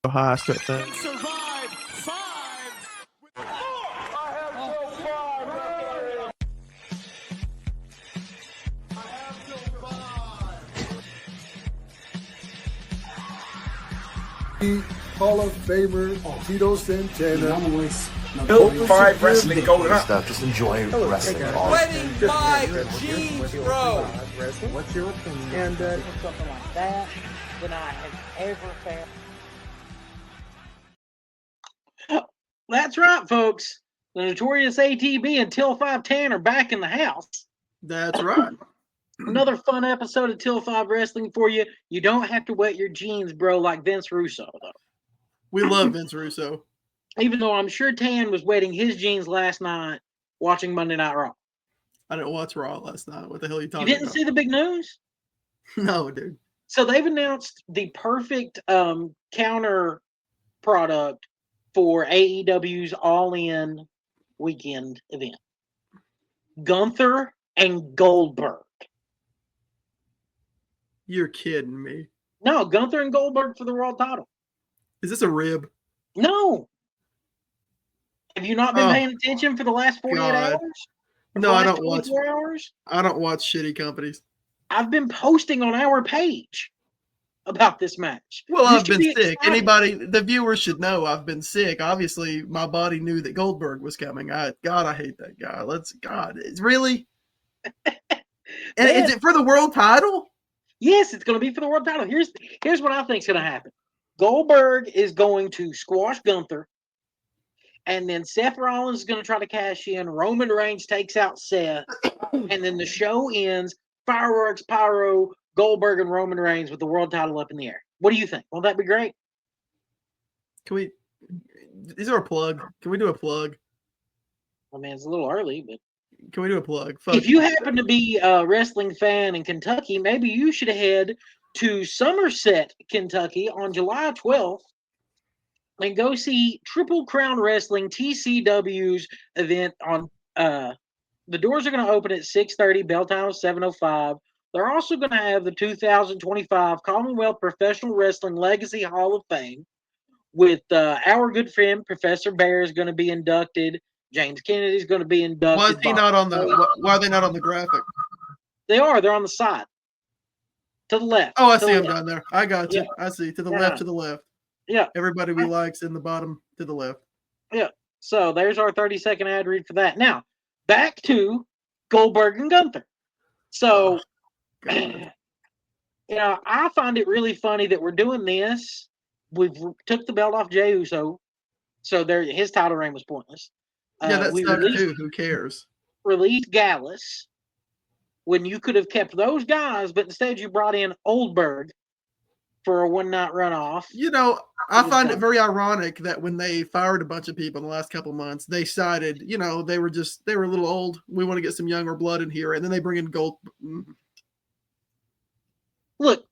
high straight thing. Survive 5. Hall of Famer Tito Santana. Built 5 wrestling going up. Stuff. Just enjoy wrestling. Wedding 5 jeans, bro. What's your opinion? And something like that than I have ever found. That's right, folks. The notorious ATB and Till 510 are back in the house. That's right. Another fun episode of Till 5 Wrestling for you. You don't have to wet your jeans, bro, like Vince Russo, though. We love Vince Russo. Even though I'm sure Tan was wetting his jeans last night watching Monday Night Raw. I didn't watch Raw last night. What the hell are you talking You didn't about? see the big news? No, dude. So they've announced the perfect counter product for AEW's All-In weekend event. Gunther and Goldberg. You're kidding me. No, Gunther and Goldberg for the world title. Is this a rib? No. Have you not been paying attention for the last 48 God. hours? No, I don't watch. 24 hours? I don't watch shitty companies. I've been posting on our page about this match. Well, You I've should been be sick. excited. The viewers should know I've been sick. Obviously, my body knew that Goldberg was coming. I hate that guy. It's really. And is it for the world title? Yes, it's going to be for the world title. Here's what I think is going to happen. Goldberg is going to squash Gunther, and then Seth Rollins is going to try to cash in. Roman Reigns takes out Seth, and then the show ends. Fireworks, pyro, Goldberg and Roman Reigns with the world title up in the air. What do you think? Won't that be great? Is there a plug? Can we do a plug? I mean, it's a little early, but Can we do a plug? if you happen to be a wrestling fan in Kentucky, maybe you should head to Somerset, Kentucky on July 12th and go see Triple Crown Wrestling TCW's event on the doors are going to open at 6:30, bell time is 7:05. They're also going to have the 2025 Commonwealth Professional Wrestling Legacy Hall of Fame with our good friend Professor Bear is going to be inducted. James Kennedy is going to be inducted. Why is he not on the? Why are they not on the graphic? They are. They're on the side. To the left. Oh, I To see the him left. down there. I got you. Yeah. I see. To the Yeah. left. To the left. Yeah. Everybody we like's in the bottom to the left. Yeah. So there's our 30-second ad read for that. Now, back to Goldberg and Gunther. So, God. I find it really funny that we're doing this. We've took the belt off Jey Uso, so his title reign was pointless. Yeah, that we sucks too. Who cares? released Gallus when you could have kept those guys, but instead you brought in Oldberg for a one-night runoff. I find it very ironic that when they fired a bunch of people in the last couple of months, they decided, they were a little old. We want to get some younger blood in here, and then they bring in Gold. Look,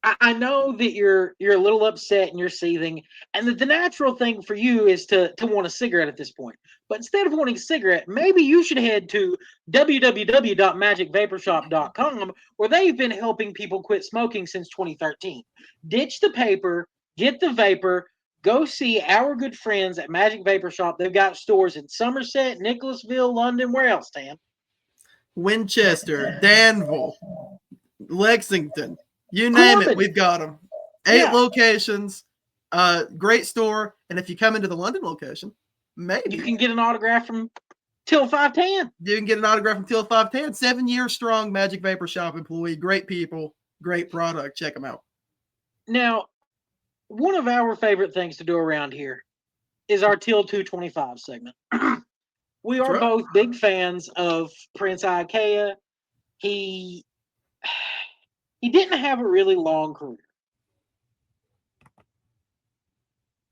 I know that you're a little upset and you're seething, and that the natural thing for you is to want a cigarette at this point. But instead of wanting a cigarette, maybe you should head to www.magicvaporshop.com, where they've been helping people quit smoking since 2013. Ditch the paper, get the vapor, go see our good friends at Magic Vapor Shop. They've got stores in Somerset, Nicholasville, London. Where else, Stan? Winchester, Danville, Lexington, you name it, we've got them. 8 locations, great store. And if you come into the London location, maybe You can get an autograph from Till 510. you can get an autograph from Till 510. 7 years strong Magic Vapor Shop employee. Great people, great product. Check them out. Now, one of our favorite things to do around here is our Till 225 segment. We are right. both big fans of Prince Iaukea. He didn't have a really long career,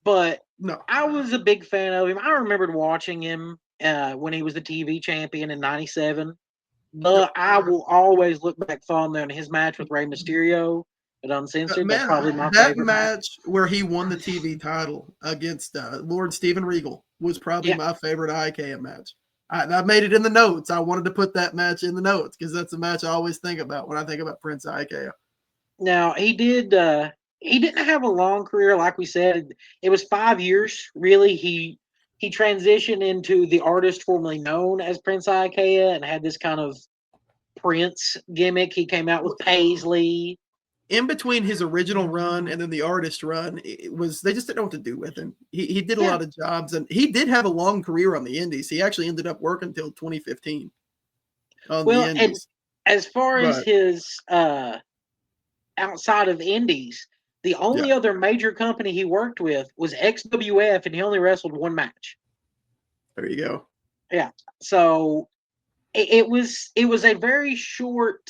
but No. I was a big fan of him. I remembered watching him when he was the TV champion in '97. But I will always look back fondly on his match with Rey Mysterio at Uncensored. That's probably my favorite match where he won the TV title against Lord Steven Regal was probably my favorite Iaukea match. I made it in the notes. I wanted to put that match in the notes because that's a match I always think about when I think about Prince Iaukea. Now he did he didn't have a long career, like we said. It was 5 years, really. He transitioned into the artist formerly known as Prince Iaukea and had this kind of Prince gimmick. He came out with Paisley. In between his original run and then the artist run, they just didn't know what to do with him. He did a lot of jobs, and he did have a long career on the Indies. He actually ended up working until 2015 on the Indies. And as far as his outside of Indies, the only other major company he worked with was XWF, and he only wrestled one match. There you go. Yeah, so it was a very short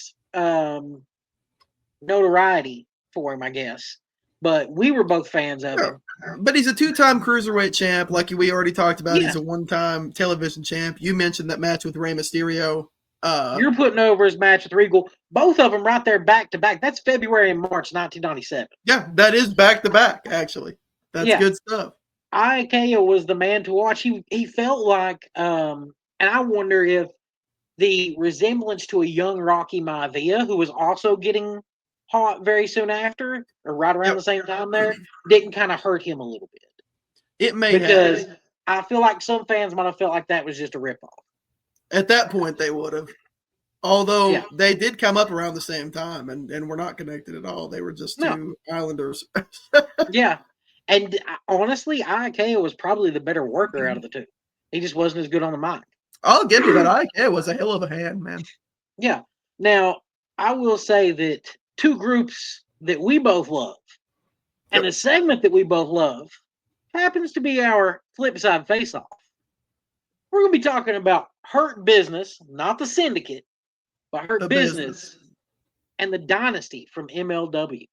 notoriety for him, I guess. But we were both fans of him. But he's a 2-time cruiserweight champ, like we already talked about. Yeah. He's a 1-time television champ. You mentioned that match with Rey Mysterio. You're putting over his match with Regal. Both of them right there back to back. That's February and March 1997. Yeah, that is back to back, actually. That's good stuff. Iaukea was the man to watch. He felt like, and I wonder if the resemblance to a young Rocky Maivia, who was also getting hot very soon after, or right around the same time there, didn't kind of hurt him a little bit. It may because I feel like some fans might have felt like that was just a ripoff. At that point, they would have. Although they did come up around the same time and were not connected at all. They were just two Islanders. Yeah. And honestly, Iaukea was probably the better worker out of the two. He just wasn't as good on the mic. I'll give you that. Iaukea was a hell of a hand, man. Yeah. Now, I will say that two groups that we both love and a segment that we both love happens to be our Flipside Faceoff. We're going to be talking about Hurt Business, not the Syndicate, but Hurt Business and the Dynasty from MLW.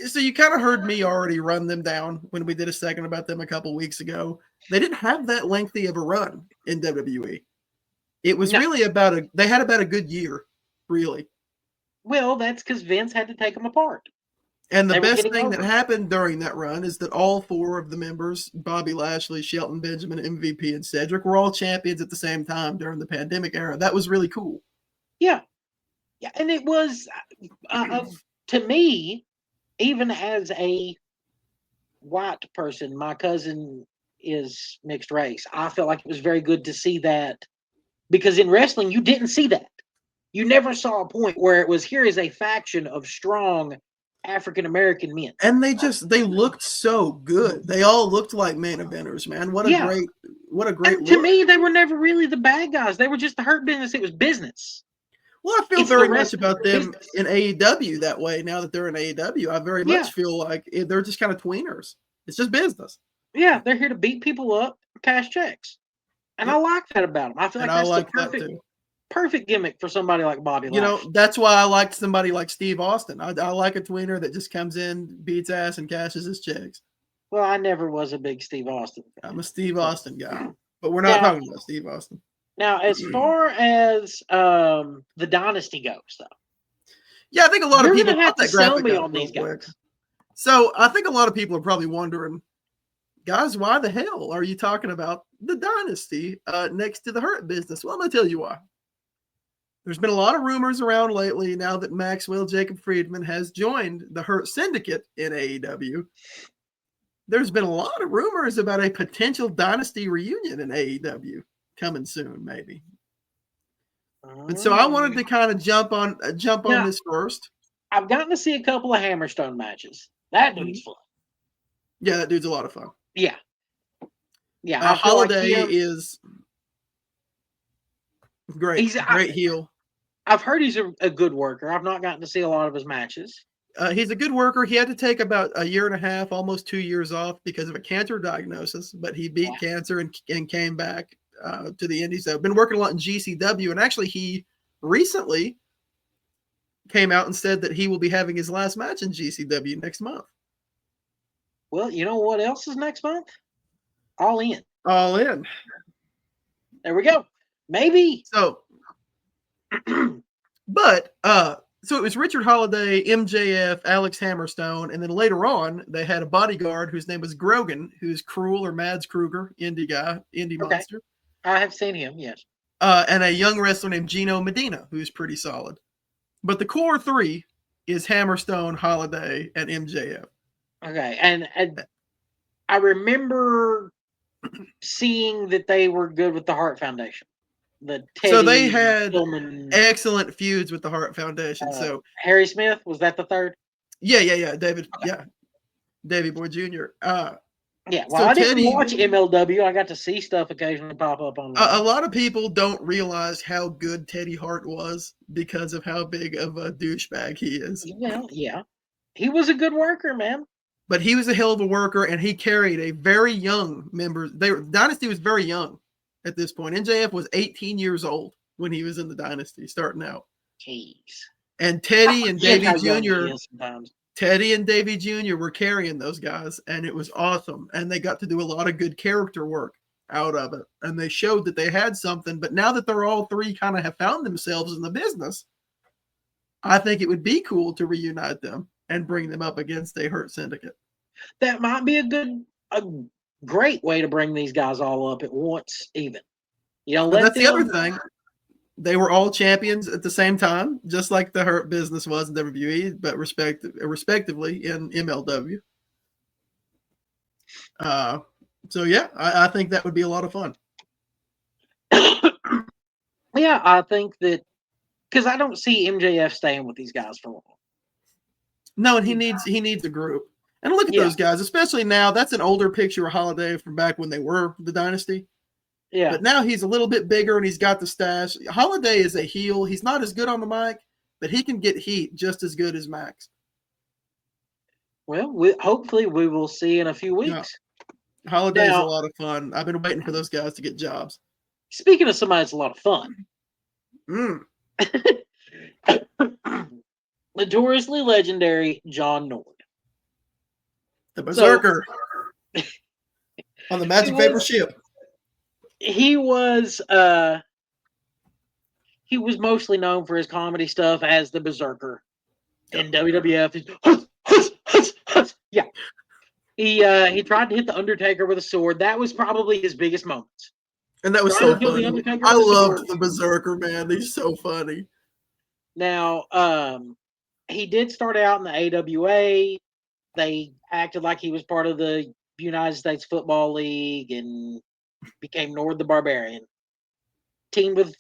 So you kind of heard me already run them down when we did a segment about them a couple weeks ago. They didn't have that lengthy of a run in WWE. It was really they had about a good year, really. Well, that's because Vince had to take them apart. And the best thing that happened during that run is that all 4 of the members, Bobby Lashley, Shelton Benjamin, MVP, and Cedric, were all champions at the same time during the pandemic era. That was really cool. Yeah. Yeah, and it was, to me, even as a white person, my cousin is mixed race. I felt like it was very good to see that because in wrestling, you didn't see that. You never saw a point where it was, here is a faction of strong African-American men. And they looked so good. They all looked like main eventers, man. What a great and to me, they were never really the bad guys. They were just the Hurt Business. It was business. Well, I feel very much about them in AEW that way. Now that they're in AEW, I very much feel like they're just kind of tweeners. It's just business. Yeah, they're here to beat people up, cash checks. And I like that about them. I feel like that's the perfect gimmick for somebody like Bobby Lashley. You know, that's why I liked somebody like Steve Austin. I like a tweener that just comes in, beats ass, and cashes his checks. Well, I never was a big Steve Austin fan. I'm a Steve Austin guy. But we're not talking about Steve Austin. Now, as far as the Dynasty goes, though. Yeah, I think a lot of people have to sell me on these guys. So I think a lot of people are probably wondering, guys, why the hell are you talking about the Dynasty next to the Hurt Business? Well, I'm going to tell you why. There's been a lot of rumors around lately now that Maxwell Jacob Friedman has joined the Hurt Syndicate in AEW. There's been a lot of rumors about a potential Dynasty reunion in AEW coming soon, maybe. And so I wanted to kind of jump on this first. I've gotten to see a couple of Hammerstone matches. That dude's fun. Yeah, that dude's a lot of fun. Yeah. Yeah. Holiday is great. He's a great heel. I've heard he's a good worker. I've not gotten to see a lot of his matches. He's a good worker. He had to take about a year and a half, almost 2 years off because of a cancer diagnosis, but he beat cancer and came back to the Indies. I've been working a lot in GCW, and actually he recently came out and said that he will be having his last match in GCW next month. Well, you know what else is next month? All In. All In. There we go. Maybe. So, but so it was Richard Holiday, MJF, Alex Hammerstone, and then later on they had a bodyguard whose name was Grogan, who's Cruel or Mads Kruger, indie guy, indie monster. I have seen him, yes. And a young wrestler named Gino Medina, who's pretty solid. But the core 3 is Hammerstone, Holiday, and MJF. Okay, and I remember seeing that they were good with the Hart Foundation. So they had Tillman, excellent feuds with the Hart Foundation. So Harry Smith, was that the third? Yeah. David, Davey Boy Jr. Yeah, well, so I didn't Teddy, watch MLW. I got to see stuff occasionally pop up on a lot of people don't realize how good Teddy Hart was because of how big of a douchebag he is. Well, yeah. He was a good worker, man. But he was a hell of a worker, and he carried a very young member. Dynasty was very young at this point. MJF was 18 years old when he was in the Dynasty, starting out. Jeez. And Teddy and Davey Jr. Teddy and Davey Jr. were carrying those guys, and it was awesome. And they got to do a lot of good character work out of it. And they showed that they had something. But now that they're all three kind of have found themselves in the business, I think it would be cool to reunite them and bring them up against a Hurt Syndicate. That might be a great way to bring these guys all up at once, even. You know, that's the other thing. They were all champions at the same time, just like the Hurt business was in WWE, but respectively in MLW. So yeah, I think that would be a lot of fun. Yeah, I think that because I don't see MJF staying with these guys for long. No, and he needs a group. And look at those guys, especially now. That's an older picture of Holiday from back when they were the Dynasty. Yeah. But now he's a little bit bigger and he's got the stash. Holiday is a heel. He's not as good on the mic, but he can get heat just as good as Max. Well, hopefully we will see in a few weeks. Yeah. Holiday's a lot of fun. I've been waiting for those guys to get jobs. Speaking of somebody that's a lot of fun. Notoriously legendary John Nord. The Berzerker. On the Magic Vapor ship. He was mostly known for his comedy stuff as the Berzerker in WWF. Yeah. He tried to hit the Undertaker with a sword. That was probably his biggest moment. And that was so funny. I loved the Berzerker, man. He's so funny. Now, he did start out in the AWA. They acted like he was part of the United States Football League and became Nord the Barbarian. Teamed with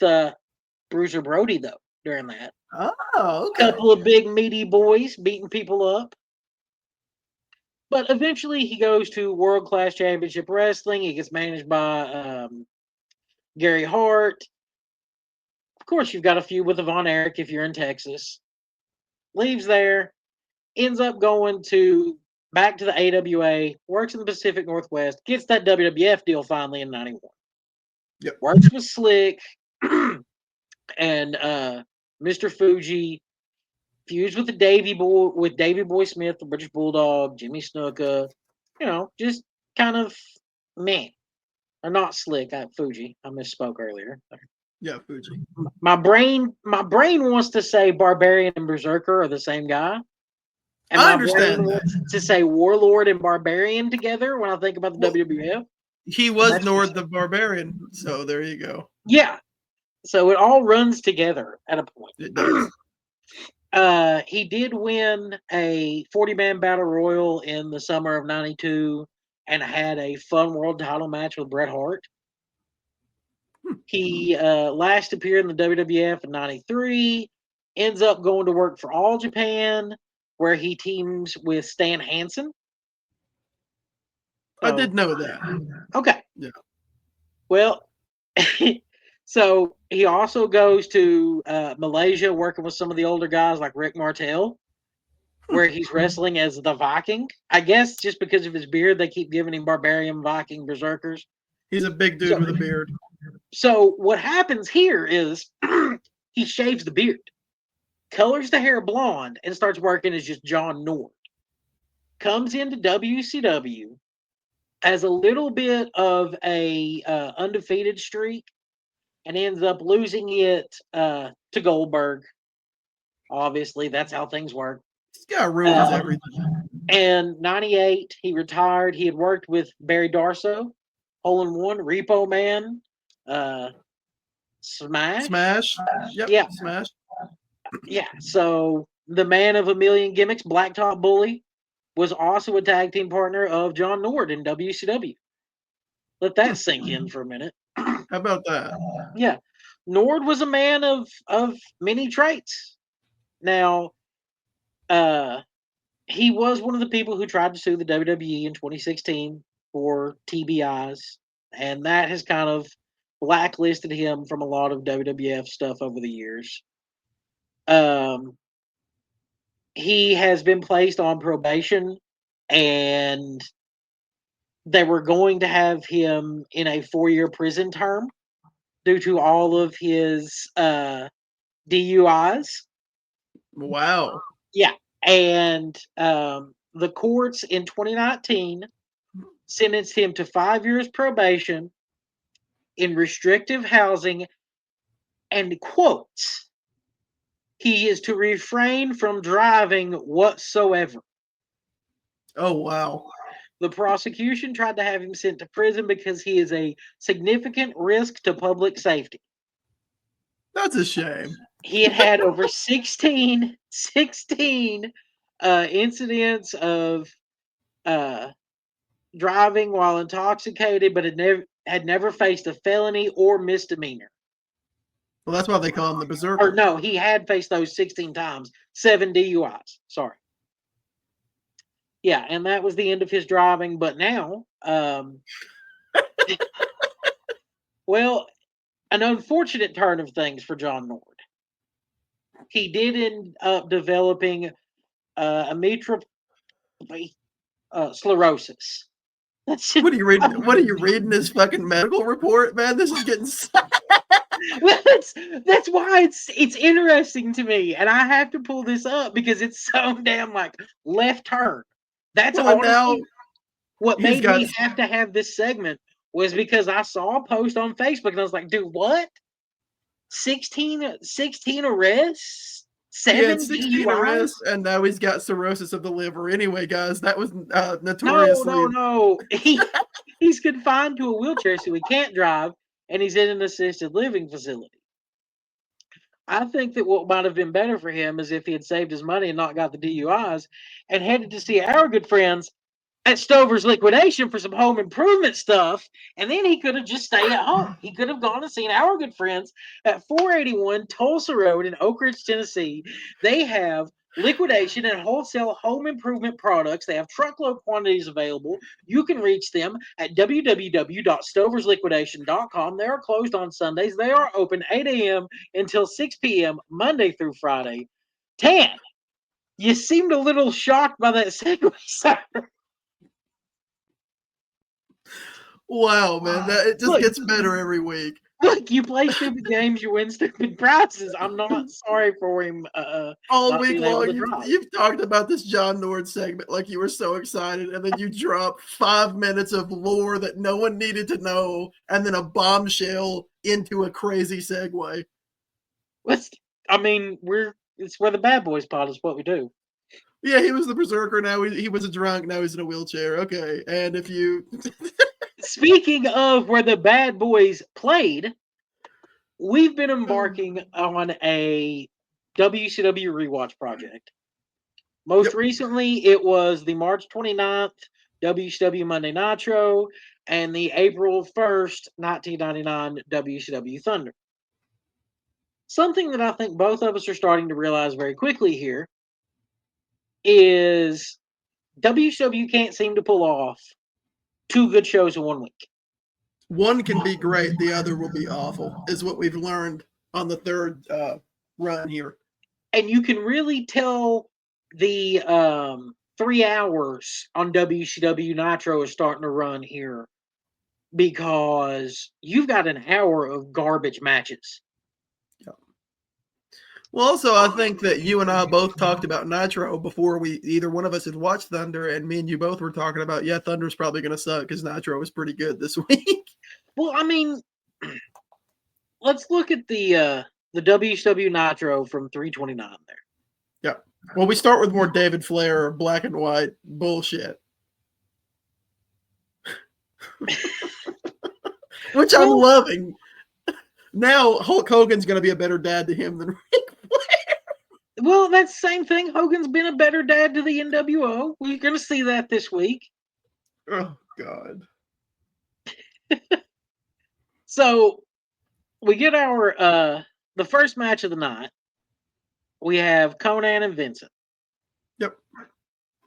Bruiser Brody, though, during that. Oh, okay. Couple of big, meaty boys beating people up. But eventually he goes to World Class Championship Wrestling. He gets managed by Gary Hart. Of course, you've got a feud with Von Erich if you're in Texas. Leaves there. Ends up going back to the AWA. Works in the Pacific Northwest. Gets that WWF deal finally in 91. Yep. Works with Slick. And Mr. Fuji fused with Davey Boy Smith, the British Bulldog, Jimmy Snuka, just kind of meh. Or not Slick, Fuji. I misspoke earlier. Yeah, Fuji. My brain wants to say Barbarian and Berserker are the same guy. And I understand that. Wants to say Warlord and Barbarian together when I think about the WWF. He was Nord the Barbarian, so there you go. Yeah. So it all runs together at a point. It does. He did win a 40-man battle royal in the summer of 92 and had a fun world title match with Bret Hart. He last appeared in the WWF in 93, ends up going to work for All Japan, where he teams with Stan Hansen. I did know that. Okay. Yeah. Well, so he also goes to Malaysia, working with some of the older guys like Rick Martel, where he's wrestling as the Viking. I guess just because of his beard, they keep giving him Barbarian, Viking, Berserkers. He's a big dude with a beard. So what happens here is he shaves the beard, colors the hair blonde, and starts working as just John Nord. Comes into WCW as a little bit of a undefeated streak and ends up losing it to Goldberg. Obviously, that's how things work. This guy ruins everything. And 98, he retired. He had worked with Barry Darso, Hole in One, Repo Man, Smash. Smash. Yep. Yeah. Smash. Yeah. So the man of a million gimmicks, Blacktop Bully, was also a tag team partner of John Nord in WCW. Let that sink in for a minute. How about that? Yeah. Nord was a man of many traits. Now, he was one of the people who tried to sue the WWE in 2016 for TBIs, and that has kind of blacklisted him from a lot of WWF stuff over the years. He has been placed on probation, and they were going to have him in a 4-year prison term due to all of his DUIs. Wow. Yeah. And the courts in 2019 sentenced him to 5 years probation in restrictive housing and quotes, he is to refrain from driving whatsoever. Oh, wow. The prosecution tried to have him sent to prison because he is a significant risk to public safety. That's a shame. He had over 16 incidents of driving while intoxicated, but had never faced a felony or misdemeanor. Well, that's why they call him the Berserker. Or no, he had faced those 16 times, 7 DUIs. Sorry. Yeah, and that was the end of his driving. But now, well, an unfortunate turn of things for John Nord. He did end up developing ametrial sclerosis. What are you reading? What are you reading? This fucking medical report, man. This is getting. Well, that's why it's interesting to me, and I have to pull this up because it's so damn like left turn. That's honestly what made me have to have this segment was because I saw a post on Facebook and I was like, dude, what? 16 arrests? 7 16 DUIs? arrests, and now he's got cirrhosis of the liver. Anyway, guys, that was notoriously. No. He's confined to a wheelchair, so he can't drive, and he's in an assisted living facility. I think that what might have been better for him is if he had saved his money and not got the DUIs and headed to see our good friends at Stover's Liquidation for some home improvement stuff, and then he could have just stayed at home. He could have gone and seen our good friends at 481 Tulsa Road in Oak Ridge, Tennessee. They have liquidation and wholesale home improvement products. They have truckload quantities available. You can reach them at www.stoversliquidation.com. They are closed on Sundays. They are open 8 a.m. until 6 p.m. Monday through Friday. Tan, you seemed a little shocked by that segue, sir. Wow, man, it just gets better every week. Look, you play stupid games, you win stupid prizes. I'm not sorry for him. All week long, you've talked about this John Nord segment like you were so excited, and then you drop 5 minutes of lore that no one needed to know, and then a bombshell into a crazy segue. It's where the bad boys pod is what we do. Yeah, he was the Berserker. Now he was a drunk. Now he's in a wheelchair. Okay, and if you. Speaking of where the bad boys played, we've been embarking on a WCW rewatch project. Most recently, it was the March 29th WCW Monday Nitro and the April 1st, 1999 WCW Thunder. Something that I think both of us are starting to realize very quickly here is WCW can't seem to pull off 2 good shows in 1 week. One can be great, the other will be awful, is what we've learned on the third run here. And you can really tell the 3 hours on WCW Nitro is starting to run here because you've got an hour of garbage matches. Well, also, I think that you and I both talked about Nitro before either one of us had watched Thunder, and me and you both were talking about, Thunder's probably going to suck because Nitro was pretty good this week. Well, I mean, let's look at the WCW Nitro from 329 there. Yeah. Well, we start with more David Flair black and white bullshit. Which I'm loving. Now Hulk Hogan's going to be a better dad to him than Ric Flair. Well, that's the same thing. Hogan's been a better dad to the NWO. We're going to see that this week. Oh, God. So we get our the first match of the night. We have Conan and Vincent. Yep.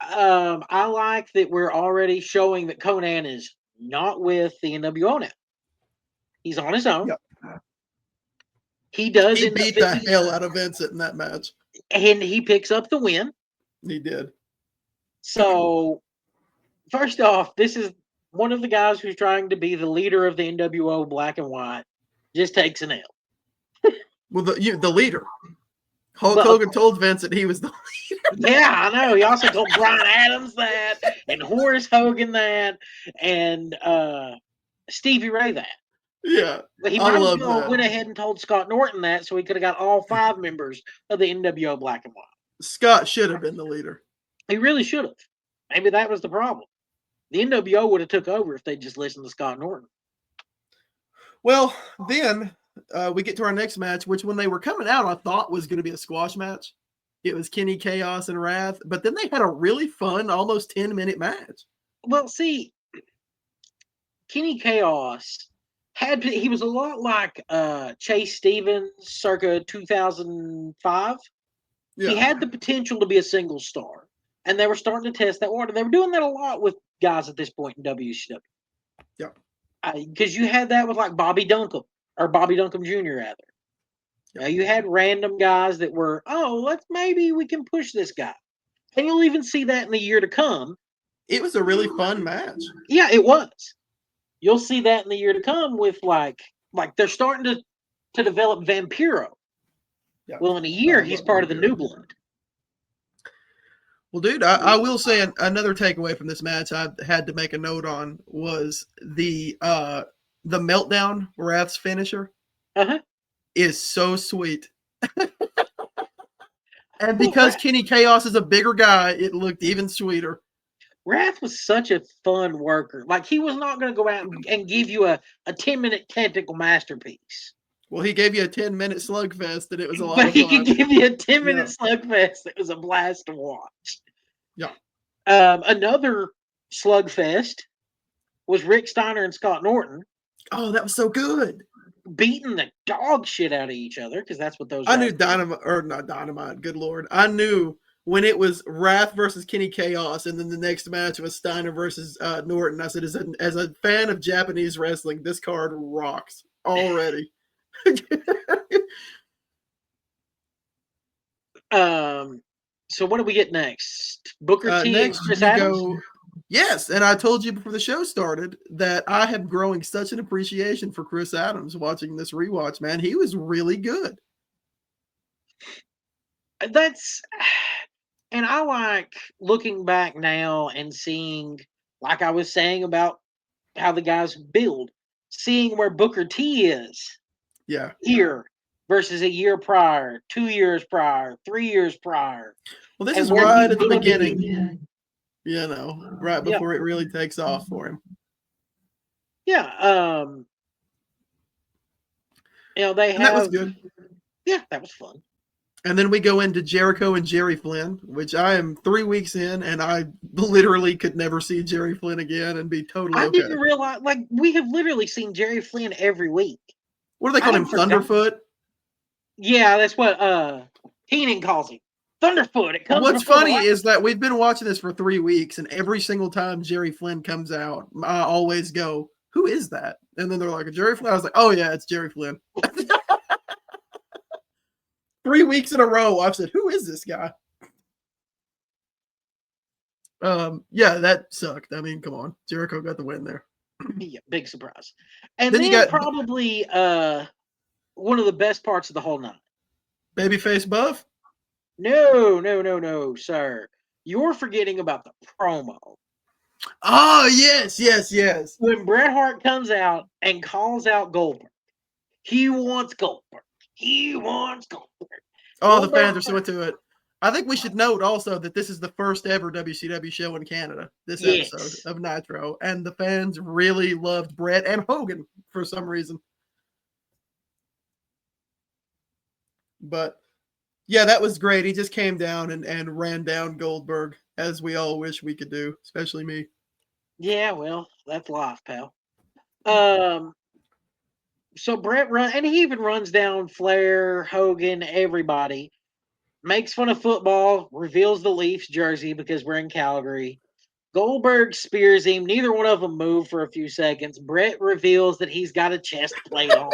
I like that we're already showing that Conan is not with the NWO now. He's on his own. Yep. He does. He beat the hell out of Vincent in that match. And he picks up the win. He did. So, first off, this is one of the guys who's trying to be the leader of the NWO Black and White. Just takes an L. Well, the leader. Hulk Hogan told Vincent he was the leader. Yeah, I know. He also told Brian Adams that, and Horace Hogan that, and Stevie Ray that. Yeah, But he might as well went ahead and told Scott Norton that, so he could have got all 5 members of the NWO Black and White. Scott should have been the leader. He really should have. Maybe that was the problem. The NWO would have took over if they just listened to Scott Norton. Well, then we get to our next match, which when they were coming out, I thought was going to be a squash match. It was Kenny Chaos and Wrath, but then they had a really fun, almost 10-minute match. Well, see, Kenny Chaos he was a lot like Chase Stevens circa 2005. Yeah. He had the potential to be a single star, and they were starting to test that water. They were doing that a lot with guys at this point in WCW. Yeah. Because you had that with like Bobby Duncombe Jr. rather. You know, you had random guys that were, maybe we can push this guy. And you'll even see that in the year to come. It was a really fun match. Yeah, it was. You'll see that in the year to come with like they're starting to develop Vampiro. Yeah. Well, in a year, he's part of the New Blood. Well, dude, I will say another takeaway from this match I had to make a note on was the meltdown Wrath's finisher is so sweet. And because Kenny Chaos is a bigger guy, it looked even sweeter. Wrath was such a fun worker. Like, he was not going to go out and give you a 10-minute technical masterpiece. Well, he gave you a 10-minute slugfest, and it was a lot but of fun. But he could give you a 10-minute slugfest. It was a blast to watch. Yeah. Another slugfest was Rick Steiner and Scott Norton. Oh, that was so good. Beating the dog shit out of each other, because that's what those I knew Dynamite, good Lord. I knew when it was Wrath versus Kenny Chaos, and then the next match was Steiner versus Norton. I said, as a fan of Japanese wrestling, this card rocks already. So what do we get next? Booker T next and Chris Adams? Yes, and I told you before the show started that I am growing such an appreciation for Chris Adams watching this rewatch, man. He was really good. And I like looking back now and seeing, like I was saying about how the guys build, seeing where Booker T is. Yeah. Here versus a year prior, 2 years prior, 3 years prior. Well, this is right at the beginning. You know, right before it really takes off for him. Yeah. They have. That was good. Yeah, that was fun. And then we go into Jericho and Jerry Flynn, which I am 3 weeks in, and I literally could never see Jerry Flynn again and be totally okay. I didn't realize, we have literally seen Jerry Flynn every week. What do they call him? Thunderfoot? Yeah, that's what Heenan calls him. Thunderfoot. It comes. What's funny is that we've been watching this for 3 weeks, and every single time Jerry Flynn comes out, I always go, "Who is that?" And then they're like, "Jerry Flynn." I was like, "Oh yeah, it's Jerry Flynn." 3 weeks in a row, I've said, "Who is this guy?" Yeah, that sucked. I mean, come on, Jericho got the win there. Yeah, big surprise. And then you got probably one of the best parts of the whole night. Babyface Buff? No, sir. You're forgetting about the promo. Oh, yes. When Bret Hart comes out and calls out Goldberg, he wants Goldberg. Oh, the fans are so into it. I think we should note also that this is the first ever WCW show in Canada, this episode of Nitro, and the fans really loved Bret and Hogan for some reason. But Yeah, that was great. He just came down and ran down Goldberg, as we all wish we could do, especially me. Yeah, well, that's life, pal. So Brett and he even runs down Flair, Hogan, everybody. Makes fun of football, reveals the Leafs jersey because we're in Calgary. Goldberg spears him. Neither one of them move for a few seconds. Brett reveals that he's got a chest plate on.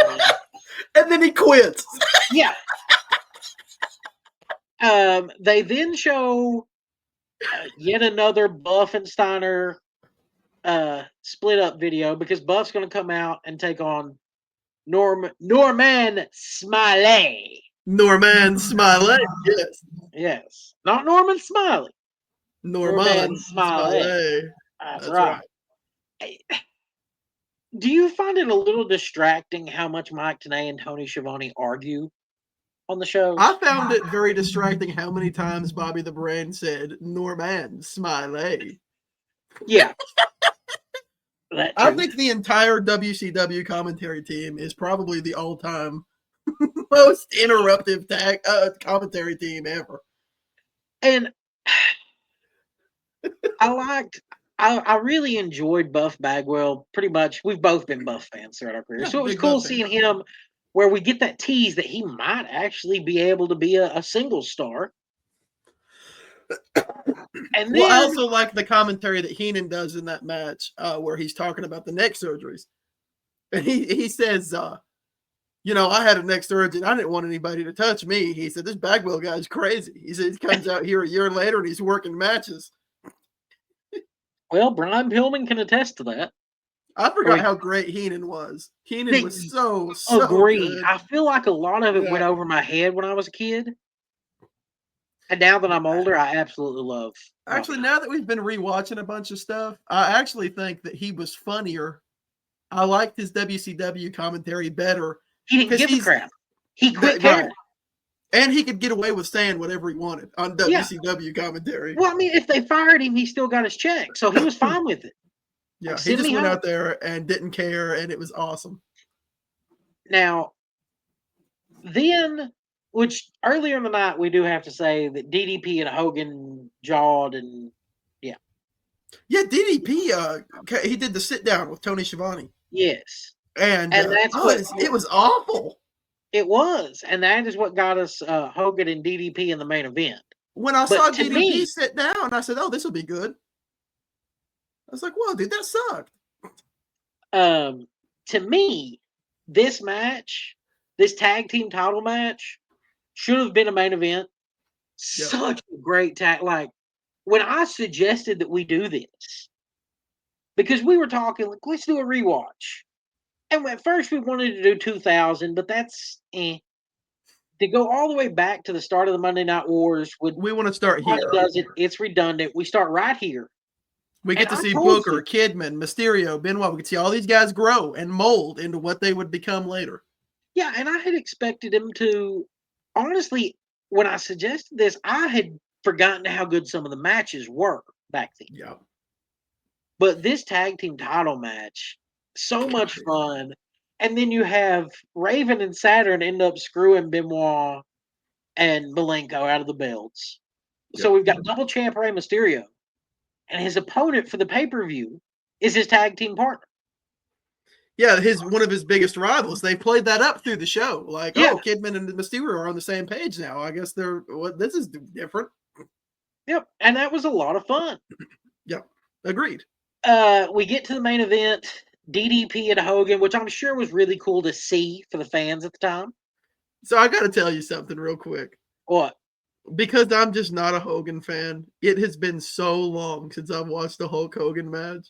And then he quits. Yeah. They then show yet another Buff and Steiner split up video because Buff's going to come out and take on Norman Smiley. Norman Smiley. Yes. Yes. Not Norman Smiley. Norman Smiley. That's right. Do you find it a little distracting how much Mike Tenay and Tony Schiavone argue on the show? I found it very distracting how many times Bobby the Brain said Norman Smiley. Yeah. I think the entire WCW commentary team is probably the all-time most interruptive commentary team ever. And I really enjoyed Buff Bagwell. Pretty much, we've both been Buff fans throughout our career. Yeah, so it was cool seeing him where we get that tease that he might actually be able to be a single star. And then, I also like the commentary that Heenan does in that match where he's talking about the neck surgeries. And he says, I had a neck surgery and I didn't want anybody to touch me. He said, this Bagwell guy's crazy. He said he comes out here a year later and he's working matches. Well, Brian Pillman can attest to that. I forgot how great Heenan was. Heenan was so good. I feel like a lot of it went over my head when I was a kid. And now that I'm older, I absolutely love. Actually, now that we've been rewatching a bunch of stuff, I actually think that he was funnier. I liked his WCW commentary better. He didn't give a crap. He quit caring. And he could get away with saying whatever he wanted on WCW commentary. Well, I mean, if they fired him, he still got his check. So he was fine with it. Yeah, he just went out there and didn't care, and it was awesome. Now, then, which earlier in the night, we do have to say that DDP and Hogan jawed and, yeah. Yeah, DDP, he did the sit-down with Tony Schiavone. Yes. And that's it was awful. It was, and that is what got us Hogan and DDP in the main event. When I saw DDP sit down, I said, "Oh, this will be good." I was like, "Whoa, dude, that sucked." To me, this tag team title match, should have been a main event. Yep. Such a great tag. Like when I suggested that we do this, because we were talking, like, let's do a rewatch. And at first we wanted to do 2000, but that's to go all the way back to the start of the Monday Night Wars. We want to start here. It's redundant. We start right here. We get to see Booker, Kidman, Mysterio, Benoit. We could see all these guys grow and mold into what they would become later. Yeah, and I had expected him to. Honestly, when I suggested this, I had forgotten how good some of the matches were back then. Yeah. But this tag team title match, so much fun. And then you have Raven and Saturn end up screwing Benoit and Malenko out of the belts. Yep. So we've got double champ Rey Mysterio. And his opponent for the pay-per-view is his tag team partner. Yeah, one of his biggest rivals. They played that up through the show. Like, oh, Kidman and Mysterio are on the same page now. I guess this is different. Yep, and that was a lot of fun. Yep, agreed. We get to the main event, DDP and Hogan, which I'm sure was really cool to see for the fans at the time. So I got to tell you something real quick. What? Because I'm just not a Hogan fan. It has been so long since I've watched a Hulk Hogan match.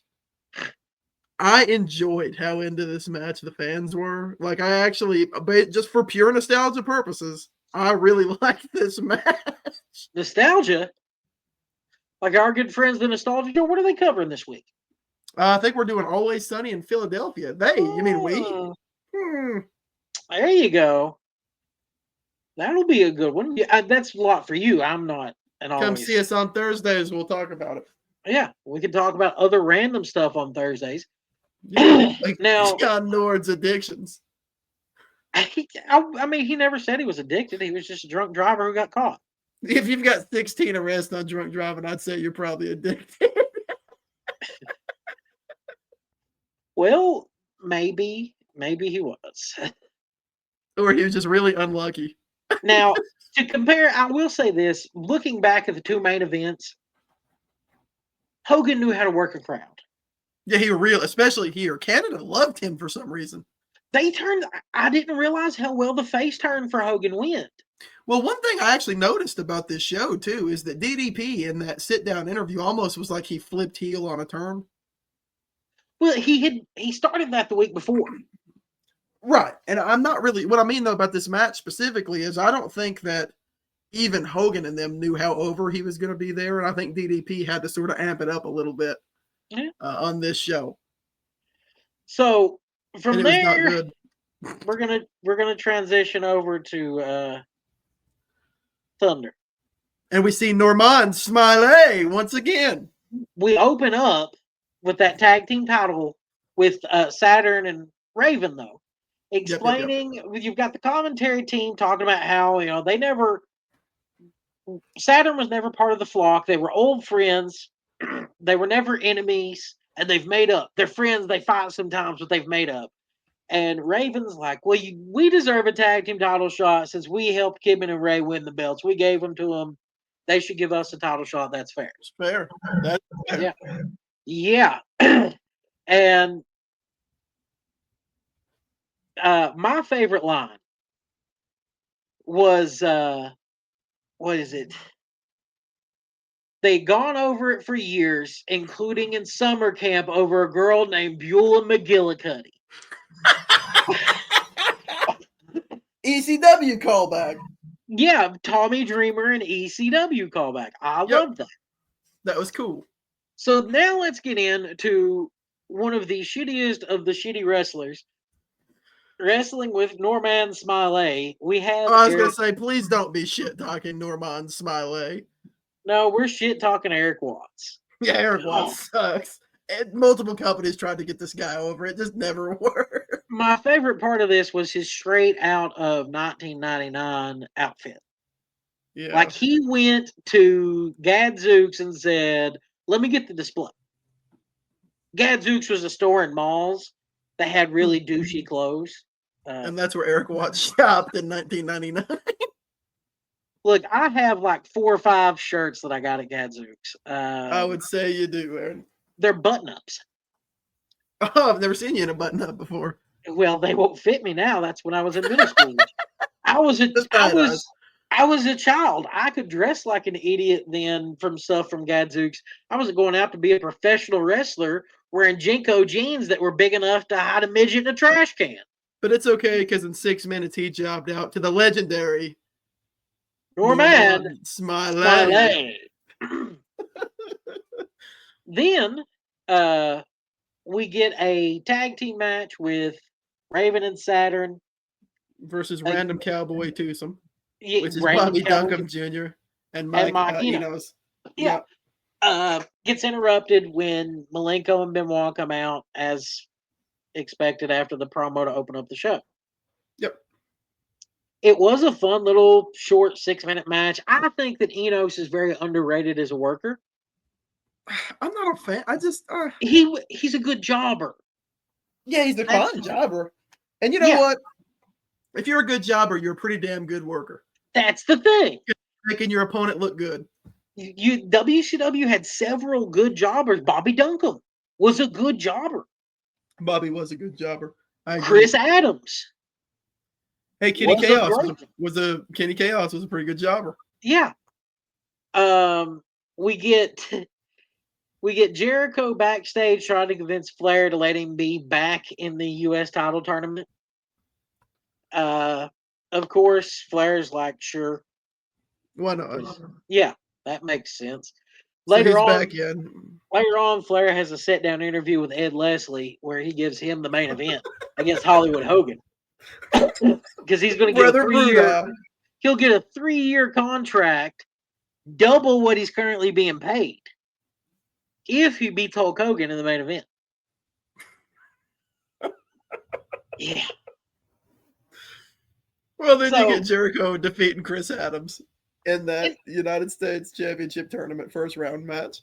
I enjoyed how into this match the fans were. Like, I actually, just for pure nostalgia purposes, I really liked this match. Nostalgia? Like our good friends, the Nostalgia? What are they covering this week? I think we're doing Always Sunny in Philadelphia. You mean we? There you go. That'll be a good one. Yeah, that's a lot for you. I'm not. Come see us on Thursdays. We'll talk about it. Yeah, we can talk about other random stuff on Thursdays. Yeah, like now, John Nord's addictions. I mean, he never said he was addicted. He was just a drunk driver who got caught. If you've got 16 arrests on drunk driving, I'd say you're probably addicted. Well, maybe he was. Or he was just really unlucky. Now, to compare, I will say this: looking back at the two main events, Hogan knew how to work a crowd. Yeah, especially here. Canada loved him for some reason. I didn't realize how well the face turn for Hogan went. Well, one thing I actually noticed about this show, too, is that DDP in that sit-down interview almost was like he flipped heel on a turn. Well, he started that the week before. Right. And I'm not really, what I mean, though, about this match specifically is I don't think that even Hogan and them knew how over he was going to be there. And I think DDP had to sort of amp it up a little bit on this show. So from there, we're gonna transition over to Thunder, and we see Normand Smiley once again. We open up with that tag team title with Saturn and Raven, though, explaining. You've got the commentary team talking about how Saturn was never part of the flock. They were old friends. They were never enemies, and they've made up. They're friends. They fight sometimes, but they've made up. And Raven's like, well, we deserve a tag team title shot since we helped Kidman and Ray win the belts. We gave them to them. They should give us a title shot. That's fair. It's fair. That's fair. Yeah. And my favorite line was, what is it? They'd gone over it for years, including in summer camp over a girl named Beulah McGillicuddy. ECW callback. Yeah, Tommy Dreamer and ECW callback. I love that. That was cool. So now let's get into one of the shittiest of the shitty wrestlers. Wrestling with Normand Smiley. We have. I was going to say, please don't be shit talking Normand Smiley. No, we're shit talking Eric Watts. Yeah, Eric Watts sucks. And multiple companies tried to get this guy over. It just never worked. My favorite part of this was his straight out of 1999 outfit. Yeah. Like he went to Gadzooks and said, let me get the display. Gadzooks was a store in malls that had really douchey clothes. And that's where Eric Watts shopped in 1999. Look, I have like 4 or 5 shirts that I got at Gadzooks. I would say you do, Aaron. They're button-ups. Oh, I've never seen you in a button-up before. Well, they won't fit me now. That's when I was in middle school. I was a child. I could dress like an idiot then from stuff from Gadzooks. I wasn't going out to be a professional wrestler wearing Jinko jeans that were big enough to hide a midget in a trash can. But it's okay because in 6 minutes he jobbed out to the legendary Normand Smiley. Then we get a tag team match with Raven and Saturn versus Random Cowboy Twosome, which is Bobby Duncombe Jr. and Mike Enos. Yeah. Gets interrupted when Malenko and Benoit come out as expected after the promo to open up the show. Yep. It was a fun little short 6-minute match. I think that Enos is very underrated as a worker. I'm not a fan. I just he's a good jobber. Yeah, he's a fun jobber. And you know what? If you're a good jobber, you're a pretty damn good worker. That's the thing. You're making your opponent look good. WCW had several good jobbers. Bobby Duncombe was a good jobber. Bobby was a good jobber. Chris Adams. Hey, Kenny Chaos was a pretty good jobber. Yeah. We get Jericho backstage trying to convince Flair to let him be back in the U.S. title tournament. Of course, Flair's like, sure. Why not? Yeah, that makes sense. Later on, Flair has a sit-down interview with Ed Leslie where he gives him the main event against Hollywood Hogan. Because he's going to get a 3-year. He'll get a 3-year contract, double what he's currently being paid, if he beats Hulk Hogan in the main event. Yeah. Well, then So- you get Jericho defeating Chris Adams in that United States Championship Tournament first round match.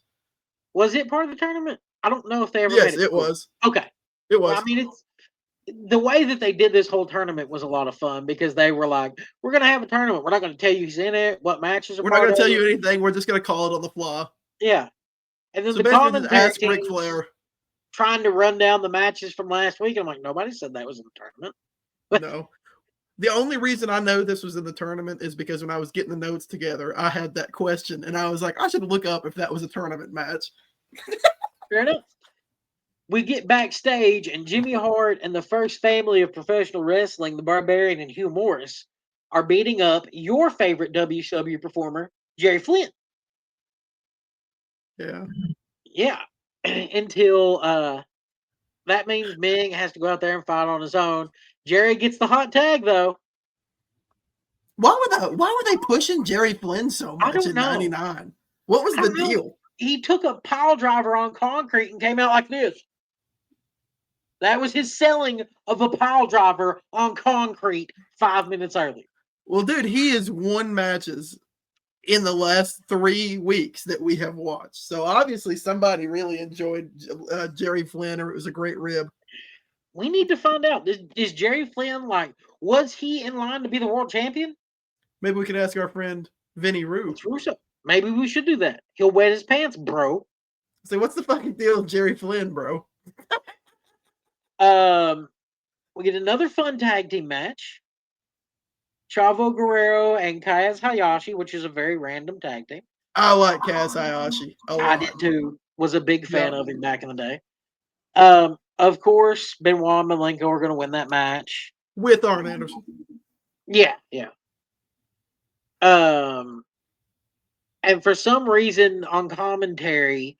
Was it part of the tournament? I don't know if they ever Yes, made it was. Okay. It was. Well, I mean, it's the way that they did this whole tournament was a lot of fun because they were like, "We're going to have a tournament. We're not going to tell you who's in it, what matches are We're not part going to of tell it." you anything. We're just going to call it on the fly. Yeah, and then So the basically, just commentary ask Ric teams Flair. trying to run down the matches from last week. I'm like, nobody said that was in the tournament. No. The only reason I know this was in the tournament is because when I was getting the notes together, I had that question, and I was like, I should look up if that was a tournament match. Fair enough. We get backstage, and Jimmy Hart and the first family of professional wrestling, the Barbarian and Hugh Morris, are beating up your favorite WCW performer, Jerry Flynn. Yeah. Yeah. Until that means Ming has to go out there and fight on his own. Jerry gets the hot tag, though. Why were they pushing Jerry Flynn so I much don't in know. '99? What was I the don't know. deal? He took a pile driver on concrete and came out like this. That was his selling of a pile driver on concrete 5 minutes early. Well, dude, he has won matches in the last 3 weeks that we have watched. So obviously somebody really enjoyed Jerry Flynn, or it was a great rib. We need to find out. Is Jerry Flynn was he in line to be the world champion? Maybe we could ask our friend Vinny Rue. It's Russo. Maybe we should do that. He'll wet his pants, bro. Say, what's the fucking deal with Jerry Flynn, bro? We get another fun tag team match. Chavo Guerrero and Kaz Hayashi, which is a very random tag team. I like Kaz Hayashi a lot. I did too. Was a big fan of him back in the day. Of course, Benoit and Malenko are going to win that match. With Arn Anderson. Yeah. And for some reason on commentary,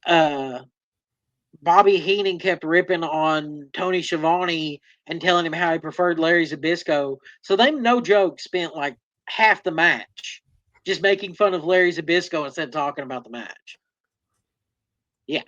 Bobby Heenan kept ripping on Tony Schiavone and telling him how he preferred Larry Zbyszko. So they, no joke, spent like half the match just making fun of Larry Zbyszko instead of talking about the match. Yeah.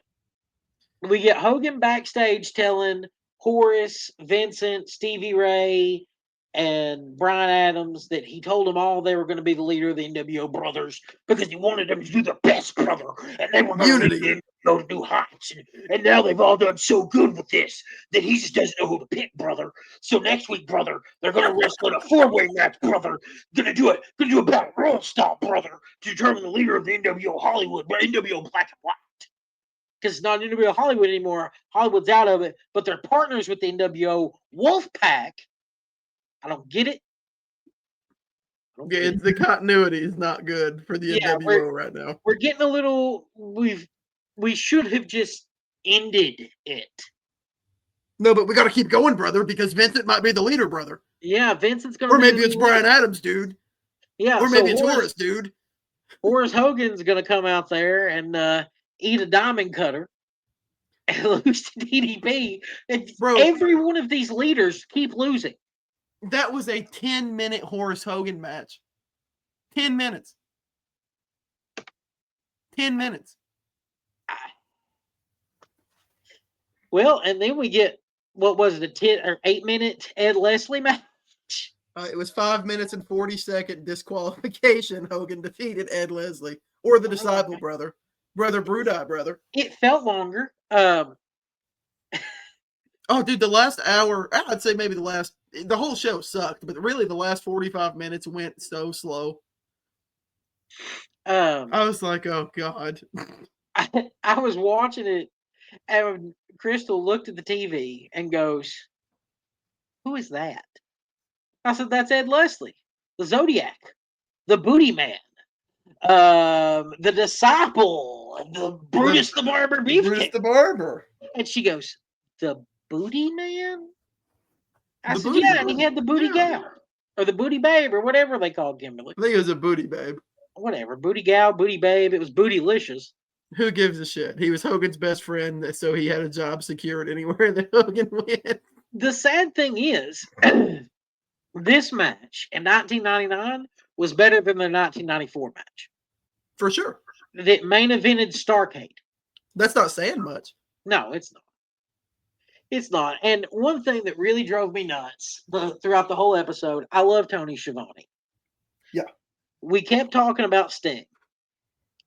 We get Hogan backstage telling Horace, Vincent, Stevie Ray, and Brian Adams that he told them all they were going to be the leader of the NWO brothers because he wanted them to do their best, brother, and they were going to lead the NWO to new heights. And now they've all done so good with this that he just doesn't know who to pick, brother. So next week, brother, they're going to wrestle in a 4-way match, brother. Going to do a battle royal style, brother, to determine the leader of the NWO Hollywood, but NWO Black and White. Because it's not NWO Hollywood anymore. Hollywood's out of it, but they're partners with the NWO Wolfpack. I don't get it. The continuity is not good for the NWO right now. We're getting a little. We should have just ended it. No, but we got to keep going, brother, because Vincent might be the leader, brother. Yeah, Vincent's going to. Or maybe it's Brian Adams, dude. Yeah, or maybe it's Horace, dude. Horace Hogan's going to come out there and eat a diamond cutter and lose to DDP. And Bro, every one of these leaders keep losing. That was a 10-minute Horace Hogan match. 10 minutes. 10 minutes. Well, and then we get, what was it, a 10 or 8-minute Ed Leslie match? It was 5 minutes and 40-second disqualification. Hogan defeated Ed Leslie, or the Disciple brother. Brother Brudai, brother. It felt longer. Oh, dude, the last hour, I'd say maybe the whole show sucked, but really the last 45 minutes went so slow. I was like, oh, God. I was watching it, and Crystal looked at the TV and goes, who is that? I said, that's Ed Leslie, the Zodiac, the Booty Man, the Disciple, the Brutus the Barber Beefcake. Brutus the Barber. And she goes, the Booty Man? I said, booty yeah, man. and he had the Booty Gal, or the Booty Babe, or whatever they called Kimberly. I think it was a Booty Babe. Whatever, Booty Gal, Booty Babe, it was Bootylicious. Who gives a shit? He was Hogan's best friend, so he had a job secured anywhere that Hogan went. The sad thing is, this match in 1999 was better than the 1994 match. For sure. That main evented Starrcade. That's not saying much. No, it's not. It's not. And one thing that really drove me nuts throughout the whole episode, I love Tony Schiavone. Yeah. We kept talking about Sting,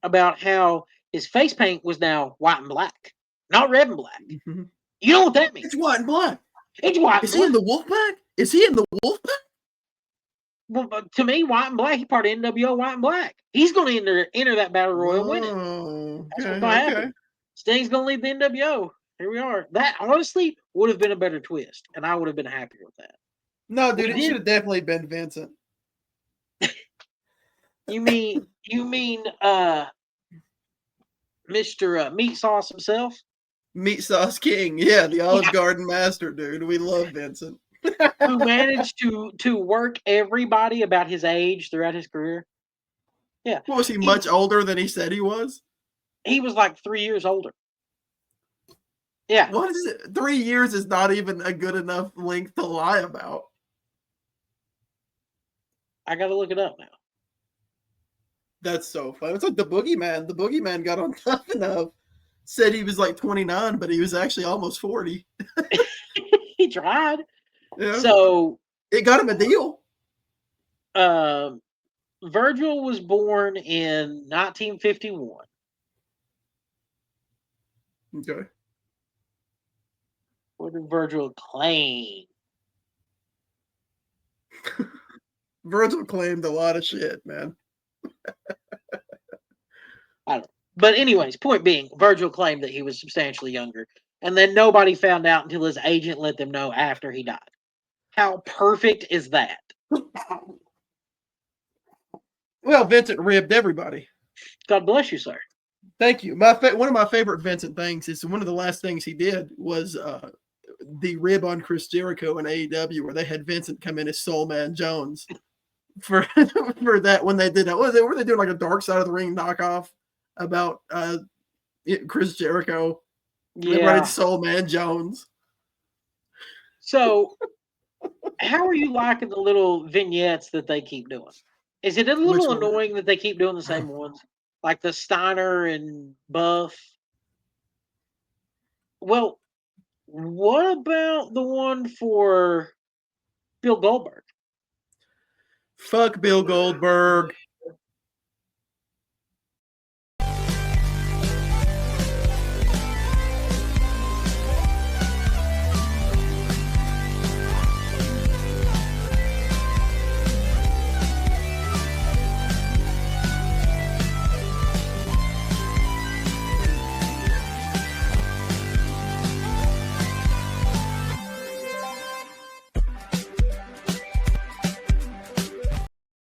about how his face paint was now white and black, not red and black. Mm-hmm. You know what that means? It's white and black. It's white. Is he in the Wolfpack? Is he in the Wolfpack? Well, to me, white and black, he's part of NWO White and Black. He's going to enter that battle royal winning. That's what's going to happen. Sting's going to lead the NWO. Here we are. That honestly would have been a better twist, and I would have been happier with that. No, dude, it should have definitely been Vincent. You mean Mr. Meat Sauce himself? Meat Sauce King. Yeah, the Olive Garden master, dude. We love Vincent. Who managed to work everybody about his age throughout his career. Yeah. What, was he much older than he said he was? He was like 3 years older. Yeah. What is it? 3 years is not even a good enough length to lie about. I got to look it up now. That's so funny. It's like the Boogeyman. The Boogeyman got on tough enough. Said he was like 29, but he was actually almost 40. He tried. Yeah. So it got him a deal. Virgil was born in 1951. Okay. What did Virgil claim? Virgil claimed a lot of shit, man. I don't know. But anyways, point being, Virgil claimed that he was substantially younger. And then nobody found out until his agent let them know after he died. How perfect is that? Well, Vincent ribbed everybody. God bless you, sir. Thank you. One of my favorite Vincent things is one of the last things he did was the rib on Chris Jericho in AEW, where they had Vincent come in as Soul Man Jones for that when they did that. Were they doing like a Dark Side of the Ring knockoff about Chris Jericho? Yeah. They wanted Soul Man Jones. So, how are you liking the little vignettes that they keep doing? Is it a little annoying that they keep doing the same ones? Like the Steiner and Buff? Well, what about the one for Bill Goldberg? Fuck Bill Goldberg.